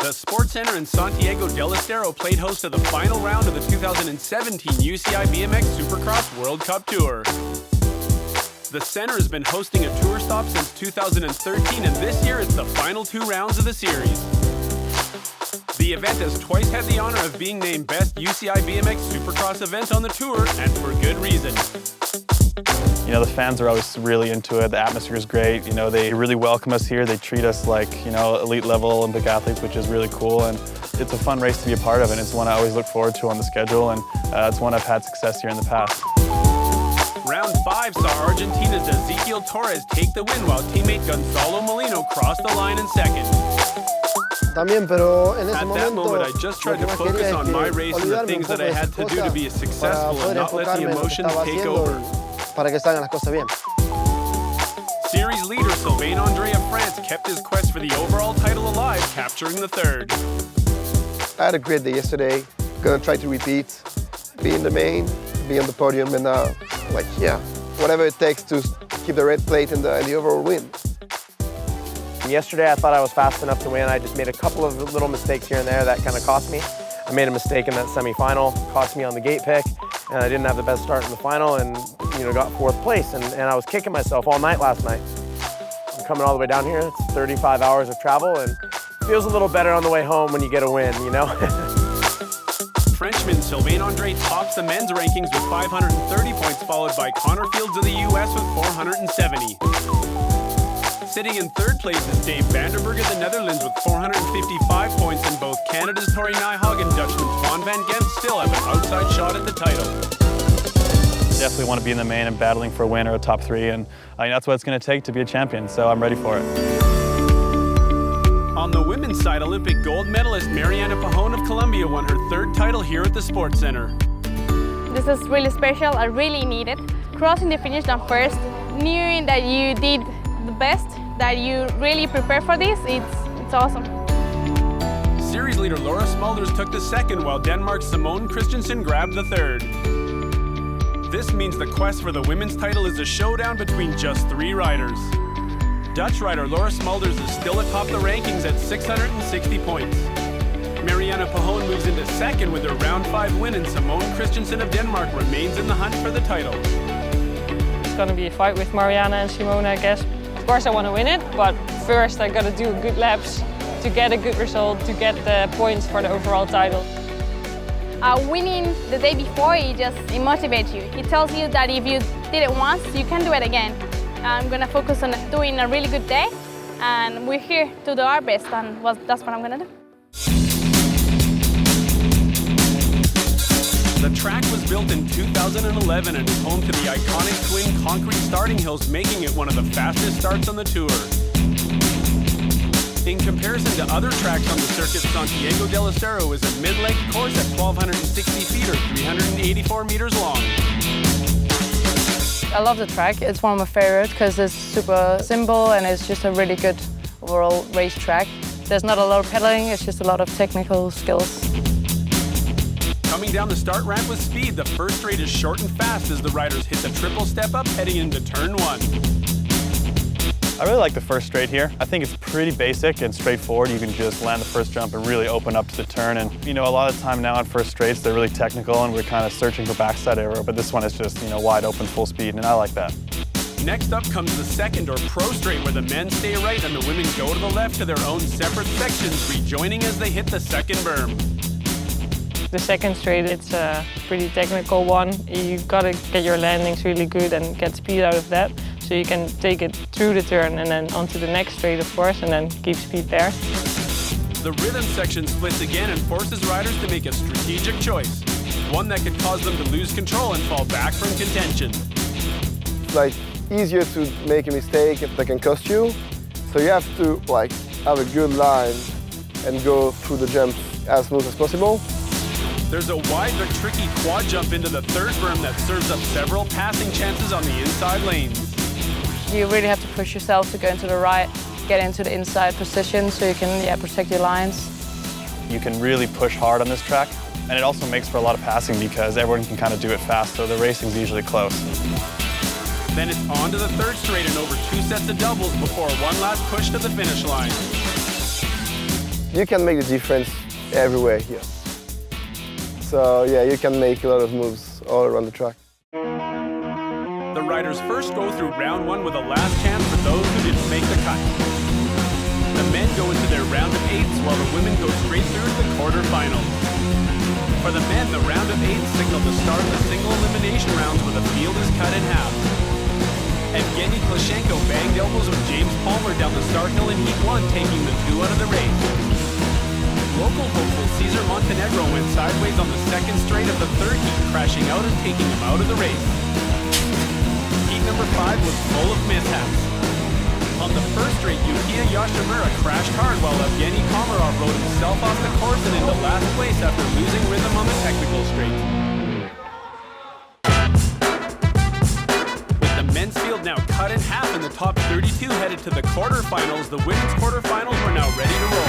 The Sports Center in Santiago del Estero played host to the final round of the 2017 UCI BMX Supercross World Cup Tour. The center has been hosting a tour stop since 2013, and this year it's the final 2 rounds of the series. The event has twice had the honor of being named Best UCI BMX Supercross Event on the tour, and for good reason. You know, the fans are always really into it. The atmosphere is great. You know, they really welcome us here. They treat us like, you know, elite level Olympic athletes, which is really cool. And it's a fun race to be a part of, and it's one I always look forward to on the schedule. And it's one I've had success here in the past. Round 5 saw Argentina's Ezequiel Torres take the win, while teammate Gonzalo Molino crossed the line in second. At that moment, I just tried to focus on my race and the things that I had to do to be successful and not let the emotions take over. Series leader Sylvain André of France kept his quest for the overall title alive, capturing the 3rd. I had a great day yesterday. Gonna try to repeat, be in the main, be on the podium, and whatever it takes to keep the red plate and the overall win. Yesterday I thought I was fast enough to win. I just made a couple of little mistakes here and there that kind of cost me. I made a mistake in that semifinal, cost me on the gate pick, and I didn't have the best start in the final, and got 4th place, and I was kicking myself all night last night. I'm coming all the way down here. It's 35 hours of travel, and it feels a little better on the way home when you get a win, you know? Frenchman Sylvain André tops the men's rankings with 530 points, followed by Connor Fields of the US with 470. Sitting in 3rd place is Dave Vanderberg of the Netherlands with 455 points, and both Canada's Tori Nijhaug and Dutchman Twan van Gent still have an outside shot at the title. Definitely want to be in the main and battling for a win or a top 3, and that's what it's going to take to be a champion, so I'm ready for it. On the women's side, Olympic gold medalist Mariana Pajón of Colombia won her 3rd title here at the Sports Center. This is really special. I really need it. Crossing the finish line first, knowing that you did the best, that you really prepared for this, it's awesome. Series leader Laura Smulders took the 2nd, while Denmark's Simone Christensen grabbed the 3rd. This means the quest for the women's title is a showdown between just 3 riders. Dutch rider Laura Smulders is still atop the rankings at 660 points. Mariana Pajón moves into 2nd with her round 5 win, and Simone Christensen of Denmark remains in the hunt for the title. It's going to be a fight with Mariana and Simone, I guess. Of course I want to win it, but first I got to do good laps to get a good result, to get the points for the overall title. Winning the day before, it motivates you. It tells you that if you did it once, you can do it again. I'm going to focus on doing a really good day, and we're here to do our best, and that's what I'm going to do. The track was built in 2011 and is home to the iconic twin concrete starting hills, making it one of the fastest starts on the tour. In comparison to other tracks on the circuit, Santiago del Estero is a mid-length course at 1,260 feet or 384 meters long. I love the track. It's one of my favorites because it's super simple and it's just a really good overall race track. There's not a lot of pedaling, it's just a lot of technical skills. Coming down the start ramp with speed, the first straight is short and fast as the riders hit the triple step up heading into turn 1. I really like the first straight here. I think it's pretty basic and straightforward. You can just land the first jump and really open up to the turn. And a lot of the time now on first straights, they're really technical and we're kind of searching for backside aero, but this one is just, wide open, full speed, and I like that. Next up comes the 2nd or pro straight, where the men stay right and the women go to the left to their own separate sections, rejoining as they hit the 2nd berm. The 2nd straight, it's a pretty technical one. You've got to get your landings really good and get speed out of that, so you can take it through the turn and then onto the next straight, of course, and then keep speed there. The rhythm section splits again and forces riders to make a strategic choice, one that could cause them to lose control and fall back from contention. It's easier to make a mistake that can cost you, so you have to have a good line and go through the jumps as smooth as possible. There's a wide but tricky quad jump into the 3rd berm that serves up several passing chances on the inside lanes. You really have to push yourself to go into the right, get into the inside position so you can protect your lines. You can really push hard on this track, and it also makes for a lot of passing because everyone can kind of do it fast, so the racing's usually close. Then it's on to the 3rd straight and over 2 sets of doubles before one last push to the finish line. You can make the difference everywhere here. So yeah, you can make a lot of moves all around the track. The riders first go through round one with a last chance for those who didn't make the cut. The men go into their round of eights while the women go straight through to the quarterfinals. For the men, the round of eights signal the start of the single elimination rounds where the field is cut in half. Evgeny Klashenko banged elbows with James Palmer down the start hill in Heat 1, taking the 2 out of the race. Local hopeful Cesar Montenegro went sideways on the second straight of the third heat, crashing out and taking him out of the race. Heat number 5 was full of mishaps. On the first straight, Yukiya Yoshimura crashed hard while Evgeny Komarov rode himself off the course and into last place after losing rhythm on the technical straight. With the men's field now cut in half and the top 32 headed to the quarterfinals, the women's quarterfinals were now ready to roll.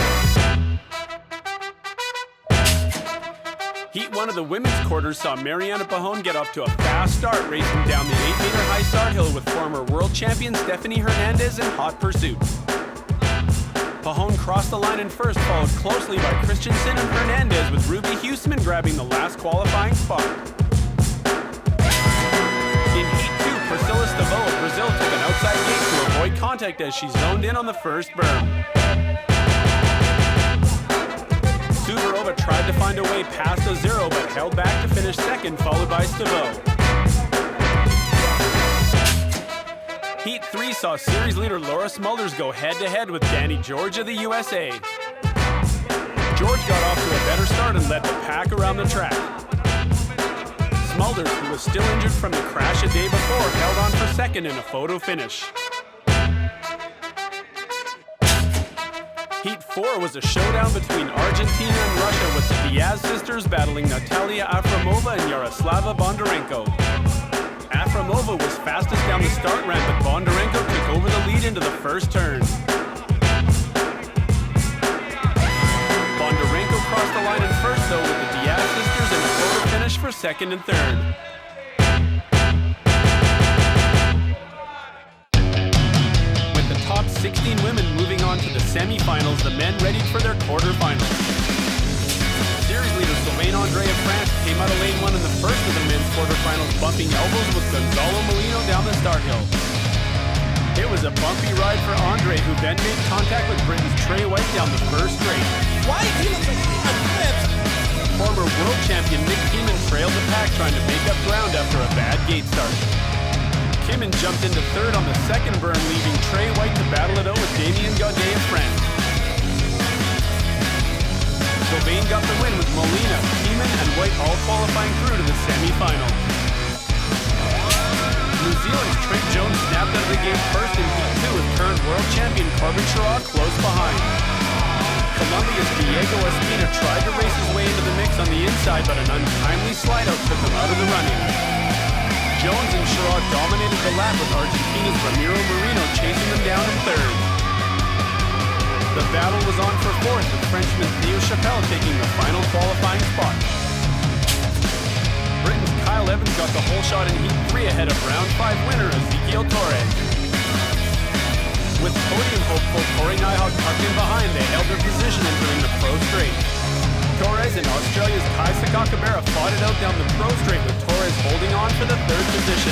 Heat 1 of the women's quarters saw Mariana Pajón get off to a fast start, racing down the 8-meter high start hill with former world champion Stephanie Hernandez in hot pursuit. Pajón crossed the line in first, followed closely by Christensen and Hernandez, with Ruby Huseman grabbing the last qualifying spot. In Heat 2, Priscilla Stavo of Brazil took an outside gate to avoid contact as she zoned in on the first berm. Suvorova tried to find a way past a zero, but held back to finish second, followed by Stavo. Heat 3 saw series leader Laura Smulders go head-to-head with Danny George of the USA. George got off to a better start and led the pack around the track. Smulders, who was still injured from the crash a day before, held on for second in a photo finish. Heat 4 was a showdown between Argentina and Russia, with the Diaz sisters battling Natalia Afromova and Yaroslava Bondarenko. Afromova was fastest down the start ramp, but Bondarenko took over the lead into the first turn. Bondarenko crossed the line in first, though, with the Diaz sisters in a photo finish for second and third. Top 16 women moving on to the semi-finals, the men readied for their quarterfinals. Series leader Sylvain Andre of France came out of lane 1 in the first of the men's quarterfinals, bumping elbows with Gonzalo Molino down the start hill. It was a bumpy ride for Andre, who then made contact with Britain's Trey White down the first straight. White, he looks like he got flipped. Former world champion Nick Kieman trailed the pack, trying to make up ground after a bad gate start. Kieman jumped into third on the second berm, leaving Trey White to battle it out with Damien Gaudet of France. Sylvain got the win with Molina, Kieman, and White all qualifying through to the semi-final. New Zealand's Trent Jones snapped out of the game first in Heat 2, with current world champion Corbin Sherratt close behind. Colombia's Diego Espina tried to race his way into the mix on the inside, but an untimely slide-out took him out of the running. Jones and Sherratt dominated the lap, with Argentina's Ramiro Moreno chasing them down in third. The battle was on for fourth, with Frenchman Theo Chappelle taking the final qualifying spot. Britain's Kyle Evans got the whole shot in Heat 3 ahead of round 5 winner Ezequiel Torres. With podium hopeful Corey Nyhawk tucked in behind, they held their position entering the pro straight. Torres and Australia's Kai Sakakibera fought it out down the pro straight, with Torres holding on for the third position.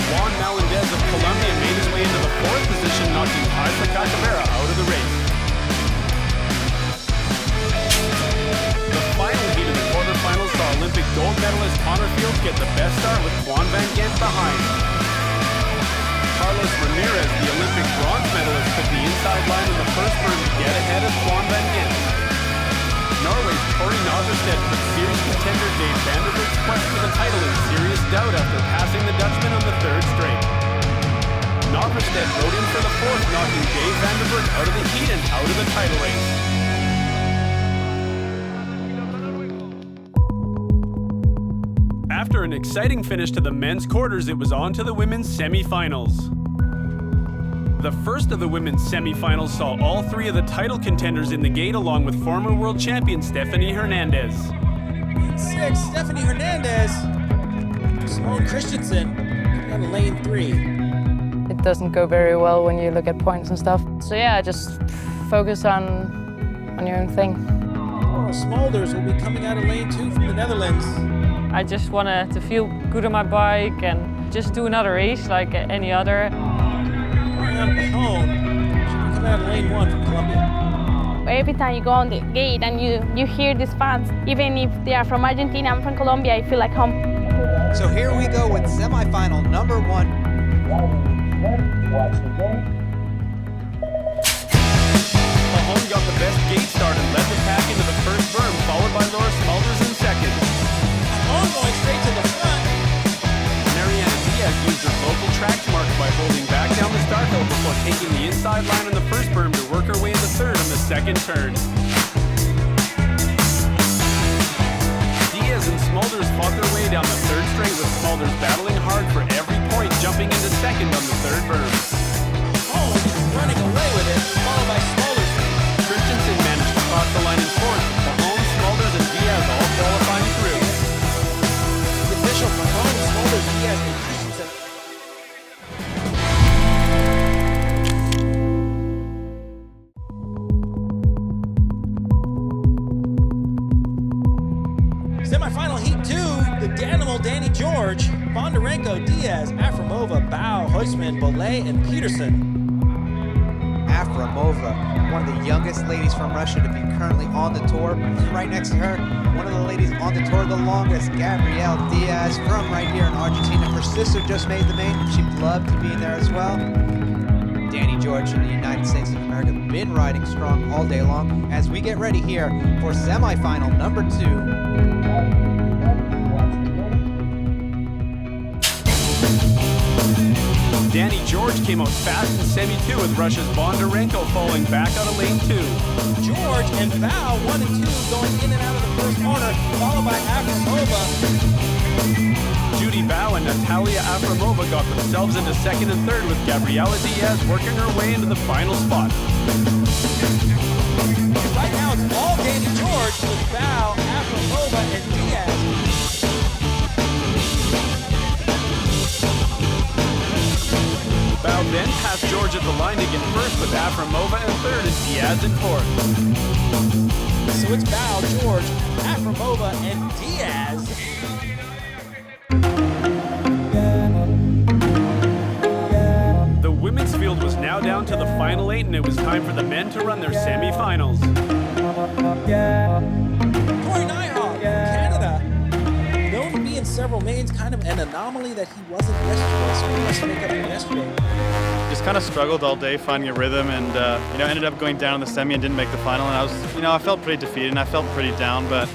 Juan Melendez of Colombia made his way into the fourth position, knocking Kai Sakakibera out of the race. The final heat of the quarterfinals saw Olympic gold medalist Connor Fields get the best start, with Juan Van Gent behind. Carlos Ramirez, the Olympic bronze medalist, took the inside line in the first berm to get ahead of Juan Van Gent. Norway's Tori Nagerstedt put series contender Dave Vanderberg's quest for the title in serious doubt after passing the Dutchman on the third straight. Nagerstedt rode in for the fourth, knocking Dave Vanderberg out of the heat and out of the title race. After an exciting finish to the men's quarters, it was on to the women's semi-finals. The first of the women's semi-finals saw all 3 of the title contenders in the gate, along with former world champion Stephanie Hernandez. Heat 6, Stephanie Hernandez. Simone Christensen on the lane 3. It doesn't go very well when you look at points and stuff. So yeah, I just focus on your own thing. Laura Smulders will be coming out of lane 2 from the Netherlands. I just wanted to feel good on my bike and just do another race like any other. Marianne Pahone, she'll be coming out of lane 1 from Colombia. Every time you go on the gate and you hear these fans, even if they are from Argentina, I'm from Colombia, I feel like home. So here we go with semifinal number 1. Pahone got the best gate start and led the pack into the first berm, followed by Laura Smulders in second. Pahone going straight to the front. Mariana Diaz used her local tracks mark by holding back down the start hill before taking the inside line in the first berm to work her way into third on the second turn. Diaz and Smulders fought their way down the third straight, with Smulders battling hard for every point, jumping into second on the third berm. Pahone running away with it, followed by Smulders. Christensen managed to cross the line in fourth, with Pahone, Smulders, and Diaz all qualifying through. The official Pahone, Smulders, Diaz, and Christensen. Semifinal heat 2, the Danimal, Danny George, Bondarenko, Diaz, Afromova, Bao, Huisman, Bollet, and Peterson. Afromova, one of the youngest ladies from Russia to be currently on the tour. Right next to her, one of the ladies on the tour the longest, Gabrielle Diaz from right here in Argentina. Her sister just made the main. She'd love to be there as well. Danny George in the United States of America been riding strong all day long as we get ready here for semifinal number 2. Danny George came out fast in semi-2, with Russia's Bondarenko falling back out of lane 2. George and Bao, 1 and 2, going in and out of the first corner, followed by Afromova. Judy Bao and Natalia Afromova got themselves into second and third, with Gabriela Diaz working her way into the final spot. Right now it's all Danny George with Bao, Afromova, and Diaz. Bao then passed George at the line to get first, with Afromova in third and Diaz in fourth. So it's Bao, George, Afromova, and Diaz. The women's field was now down to the final 8, and it was time for the men to run their semi-finals. Corey Nyhog, Canada. Known to be in several mains, kind of an anomaly that he wasn't yesterday, so he must make up for yesterday. Just kind of struggled all day finding a rhythm, and ended up going down in the semi and didn't make the final. And I was, I felt pretty defeated and I felt pretty down. But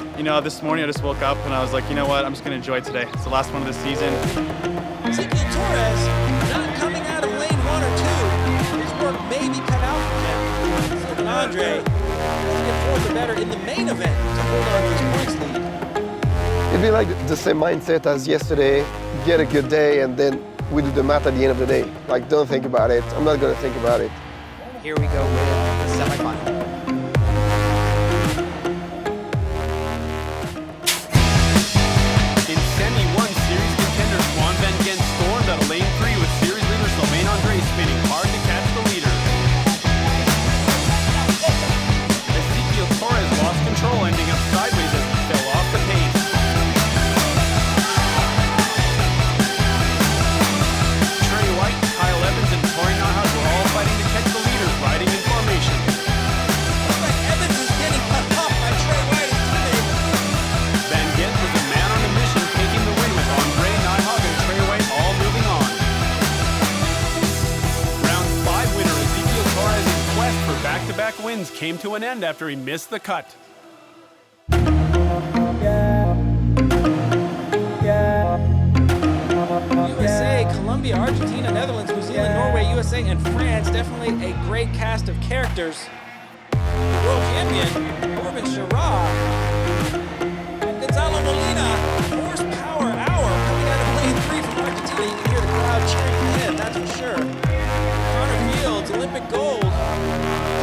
this morning I just woke up and I was like, you know what, I'm just going to enjoy today. It's the last one of the season. Ezekiel Torres not coming out of lane 1 or 2. His work may be cut out for him. So Andre has to get fourth or better in the main event to hold on to his points lead. It'd be like the same mindset as yesterday, get a good day, and then we do the math at the end of the day. Like, don't think about it. I'm not going to think about it. Here we go with the semifinal. In semi-1, series contender Swan Van Gent stormed out of lane 3, with series leader Sylvain Andre spinning hard to catch the leader. Ezekiel Torres lost control, ending up sideways as he fell off the pace. Trey White, Kyle Evans, and Corey Nyhog were all fighting to catch the leaders, riding in formation. Looks like Evans is getting cut off by Trey White, his teammate. Van Gent was a man on a mission, taking the win, with Andre, Nyhog, and Trey White all moving on. Round 5 winner Ezekiel Torres' quest for back-to-back wins came to an end after he missed the cut. USA, Colombia, Argentina, Netherlands, New Zealand, Norway, USA, and France. Definitely a great cast of characters. World champion, Corbin Sherrod. And Gonzalo Molina, horsepower hour, coming out of lane 3 from Argentina. You can hear the crowd cheering him, that's for sure. Connor Fields, Olympic gold.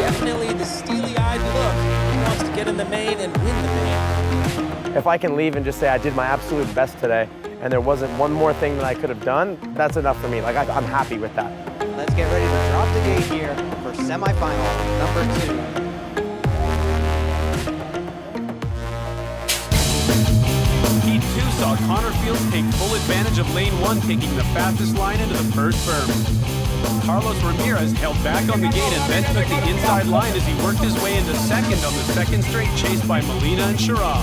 Definitely the steely-eyed look. He wants to get in the main and win the main. If I can leave and just say I did my absolute best today, and there wasn't one more thing that I could have done, that's enough for me. Like, I'm happy with that. Let's get ready to drop the gate here for semifinal number 2. Heat 2 saw Connor Fields take full advantage of lane 1, taking the fastest line into the first berm. Carlos Ramirez held back on the gate and then took the inside line as he worked his way into second on the second straight, chased by Molina and Schirra.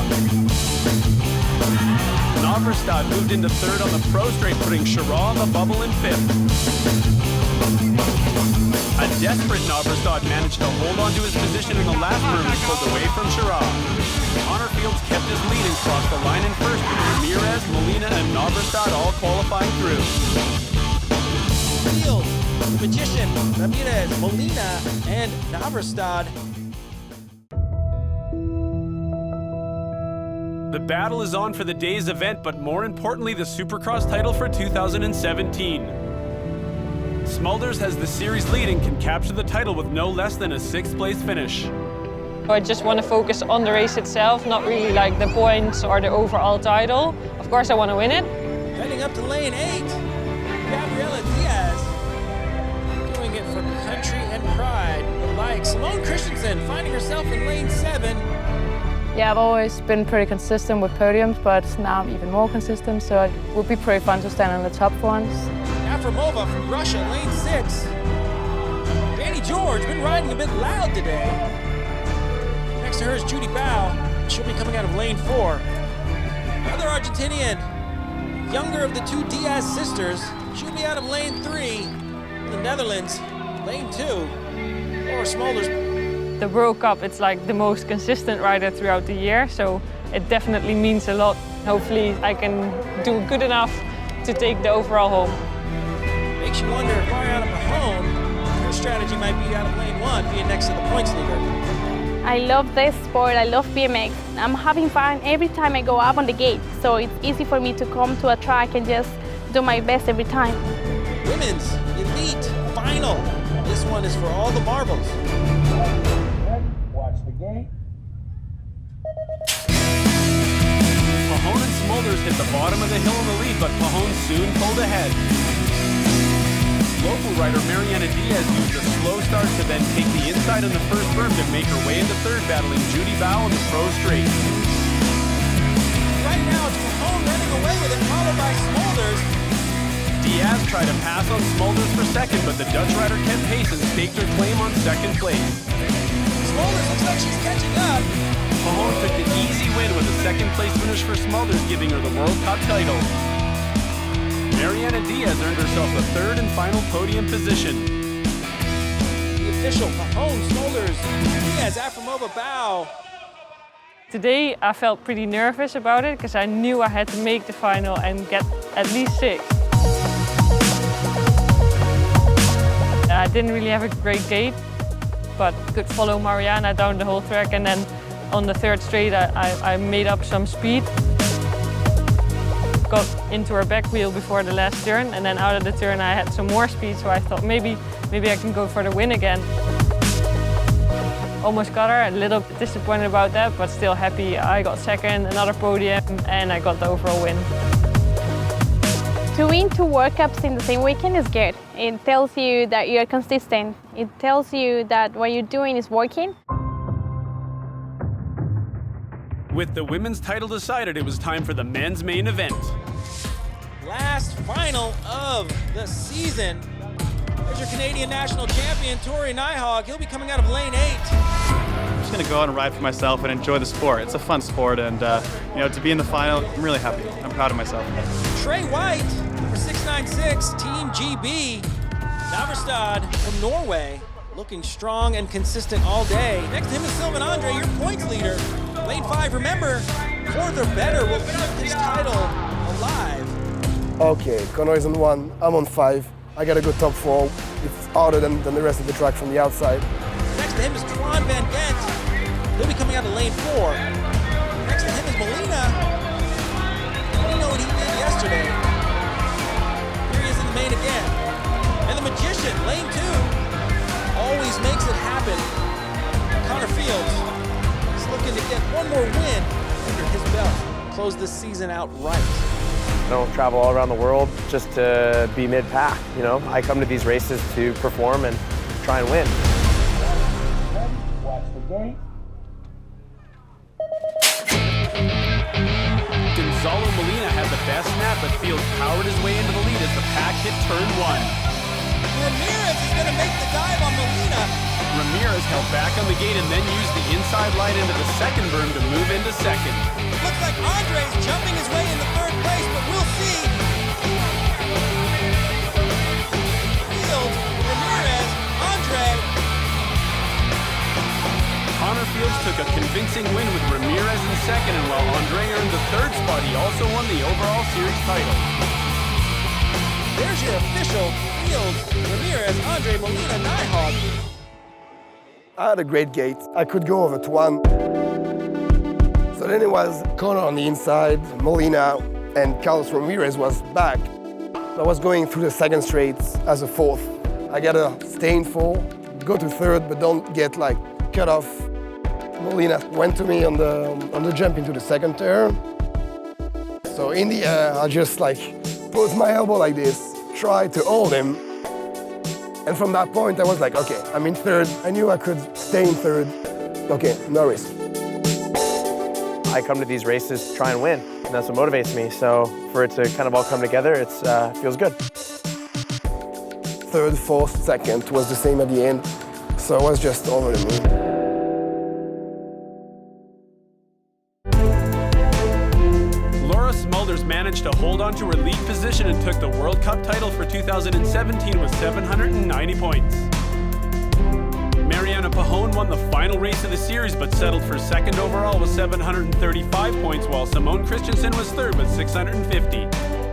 Navrestad moved into third on the pro straight, putting Schirra on the bubble in fifth. A desperate Navrestad managed to hold on to his position in the last berm and pulled away from Schirra. Connor Fields kept his lead and crossed the line in first, with Ramirez, Molina, and Navrestad all qualifying through. Fields, the Magician, Ramirez, Molina, and Navrestad. The battle is on for the day's event, but more importantly, the Supercross title for 2017. Smulders has the series lead and can capture the title with no less than a 6th place finish. I just want to focus on the race itself, not really like the points or the overall title. Of course I want to win it. Heading up to lane 8, Gabriela Diaz. Doing it for country and pride. Like Simone Christensen finding herself in lane 7. Yeah, I've always been pretty consistent with podiums, but now I'm even more consistent, so it would be pretty fun to stand on the top for once. Afromova from Russia, lane 6. Danny George, been riding a bit loud today. Next to her is Judy Bao. She'll be coming out of lane 4. Another Argentinian, younger of the 2 Diaz sisters. She'll be out of lane 3. The Netherlands, lane 2. Laura Smulders. The World Cup, it's like the most consistent rider throughout the year, so it definitely means a lot. Hopefully I can do good enough to take the overall home. Makes you wonder if Mariana Pajón, her strategy might be out of lane 1, being next to the points leader. I love this sport, I love BMX. I'm having fun every time I go up on the gate, so it's easy for me to come to a track and just do my best every time. Women's Elite Final. This one is for all the marbles. Watch the gate. Pajón and Smulders hit the bottom of the hill in the lead, but Pajón soon pulled ahead. Local rider Mariana Diaz used a slow start to then take the inside on the first berm to make her way into third, battling Judy Bao on the pro straight. Right now it's Pajón running away with it, followed by Smulders. Diaz tried to pass on Smulders for second, but the Dutch rider kept pace and staked her claim on second place. Smulders looks like she's catching up. Pajón took the easy win with a second place finish for Smulders, giving her the World Cup title. Mariana Diaz earned herself the 3rd and final podium position. The official Pajón, Smulders, Diaz, Afromova, Bao. Today I felt pretty nervous about it because I knew I had to make the final and get at least 6th. I didn't really have a great gate, but could follow Mariana down the whole track, and then on the 3rd straight I made up some speed. Got into her back wheel before the last turn, and then out of the turn I had some more speed, so I thought maybe I can go for the win again. Almost got her, a little bit disappointed about that, but still happy. I got second, another podium, and I got the overall win. To win 2 World Cups in the same weekend is good. It tells you that you're consistent. It tells you that what you're doing is working. With the women's title decided, it was time for the men's main event. Last final of the season. There's your Canadian national champion, Tori Nyhog. He'll be coming out of lane 8. I'm just going to go out and ride for myself and enjoy the sport. It's a fun sport, and to be in the final, I'm really happy. I'm proud of myself. Trey White for 696, Team GB. Navrestad from Norway, looking strong and consistent all day. Next to him is Sylvain Andre, your points leader. Lane 5, remember, 4th or better will keep his title alive. Okay, Connor is on 1, I'm on 5. I got a good top 4. It's harder than the rest of the track from the outside. Next to him is Twan Van Gent. He'll be coming out of lane 4. Next to him is Molina. We know what he did yesterday. Here he is in the main again. And the Magician, lane 2, always makes it happen. Connor Fields is looking to get one more win under his belt. Close this season out right. don't travel all around the world just to be mid-pack, you know. I come to these races to perform and try and win. Watch the gate. Gonzalo Molina had the best snap, but Fields powered his way into the lead as the pack hit turn 1. Ramirez is going to make the dive on Molina. Ramirez held back on the gate and then used the inside line into the second berm to move into second. Looks like Andre's jumping his way into third place, but we'll see. Fields, Ramirez, Andre. Connor Fields took a convincing win with Ramirez in second, and while Andre earned the third spot, he also won the overall series title. There's your official Fields, Ramirez, Andre, Molina, Nighthawk. I had a great gate. I could go over to 1. So then it was Connor on the inside, Molina, and Carlos Ramirez was back. I was going through the second straight as a fourth. I gotta stay in full, go to third, but don't get like cut off. Molina went to me on the jump into the second turn. So in the air, I just like put my elbow like this, try to hold him. And from that point, I was like, okay, I'm in third. I knew I could stay in third. Okay, no risk. I come to these races to try and win, and that's what motivates me. So for it to kind of all come together, it feels good. Third, fourth, second was the same at the end. So I was just over the moon. Smulders managed to hold on to her lead position and took the World Cup title for 2017 with 790 points. Mariana Pajón won the final race of the series but settled for second overall with 735 points, while Simone Christensen was third with 650.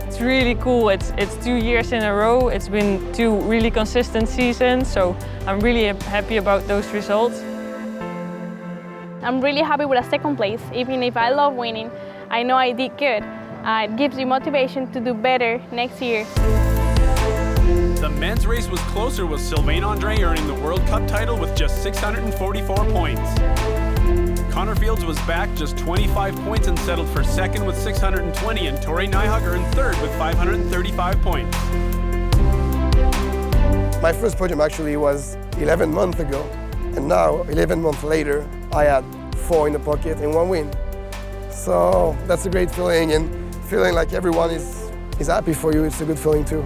It's really cool. It's 2 years in a row. It's been 2 really consistent seasons, so I'm really happy about those results. I'm really happy with a second place. Even if I love winning, I know I did good. It gives you motivation to do better next year. The men's race was closer, with Sylvain Andre earning the World Cup title with just 644 points. Connor Fields was back just 25 points and settled for second with 620, and Torrey Nighthawk earned third with 535 points. My first podium actually was 11 months ago, and now, 11 months later, I had 4 in the pocket and 1 win. So that's a great feeling, and feeling like everyone is happy for you, it's a good feeling too.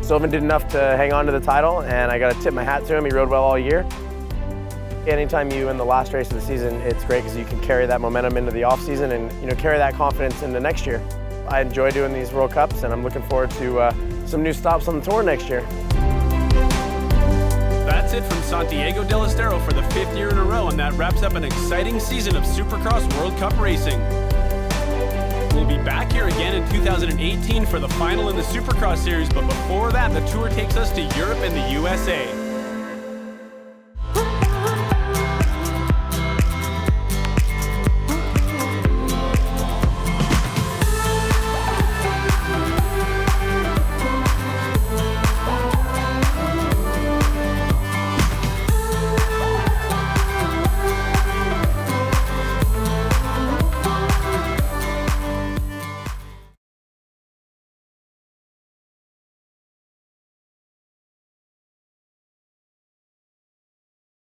Sylvain did enough to hang on to the title, and I got to tip my hat to him. He rode well all year. Anytime you win the last race of the season, it's great because you can carry that momentum into the off season and carry that confidence into next year. I enjoy doing these World Cups, and I'm looking forward to some new stops on the tour next year. That's it from Santiago del Estero for the 5th year in a row, and that wraps up an exciting season of Supercross World Cup racing. We'll be back here again in 2018 for the final in the Supercross series, but before that, the tour takes us to Europe and the USA.